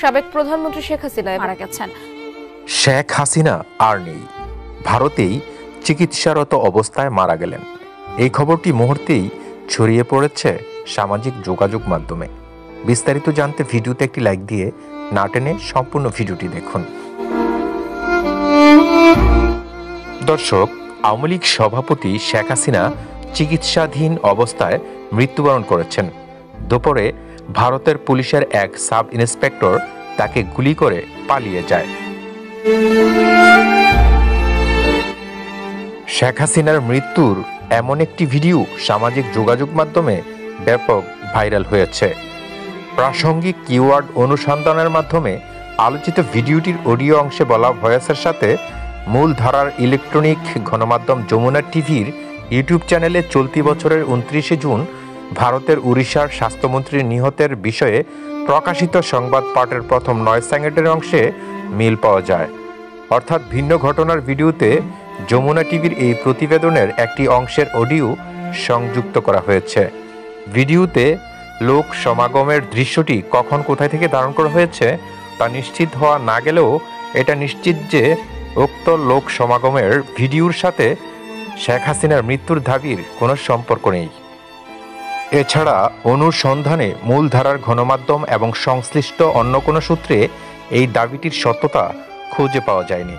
সাবেক প্রধানমন্ত্রী শেখ হাসিনা মারা গেছেন। শেখ হাসিনা আর নেই, ভারতেই চিকিৎসারত অবস্থায় মারা গেলেন। এই খবরটি মুহূর্তেই ছড়িয়ে পড়েছে সামাজিক যোগাযোগ মাধ্যমে। বিস্তারিত জানতে ভিডিওতে একটি লাইক দিয়ে না টেনে সম্পূর্ণ ভিডিওটি দেখুন। দর্শক, আওয়ামী লীগ সভাপতি শেখ হাসিনা চিকিৎসাধীন অবস্থায় মৃত্যুবরণ করেছেন। দুপুরে ভারতের পুলিশের এক সাব ইন্সপেক্টর তাকে গুলি করে পালিয়ে যায়। শেখ হাসিনার মৃত্যুর এমন একটি ভিডিও সামাজিক যোগাযোগ মাধ্যমে ব্যাপক ভাইরাল হয়েছে। প্রাসঙ্গিক কিওয়ার্ড অনুসন্ধানের মাধ্যমে আলোচিত ভিডিওটির অডিও অংশে বলা ভয়েসের সাথে মূল ধারার ইলেকট্রনিক গণমাধ্যম যমুনা টিভির ইউটিউব চ্যানেলে চলতি বছরের 29 জুন ভারতের উড়িষ্যার স্বাস্থ্যমন্ত্রী নিহতের বিষয়ে প্রকাশিত সংবাদ পাঠের প্রথম 9 সেকেন্ডের অংশে মিল পাওয়া যায়। অর্থাৎ ভিন্ন ঘটনার ভিডিওতে যমুনা টিভির এই প্রতিবেদনের একটি অংশের অডিও সংযুক্ত করা হয়েছে। ভিডিওতে লোক সমাগমের দৃশ্যটি কখন কোথায় থেকে ধারণ করা হয়েছে তা নিশ্চিত হওয়া না গেলেও এটা নিশ্চিত যে উক্ত লোক সমাগমের ভিডিওর সাথে শেখ হাসিনার মৃত্যুর দাবির কোনো সম্পর্ক নেই। এছাড়া অনুসন্ধানে মূলধারার গণমাধ্যম এবং সংশ্লিষ্ট অন্য কোনো সূত্রে এই দাবিটির সত্যতা খুঁজে পাওয়া যায়নি।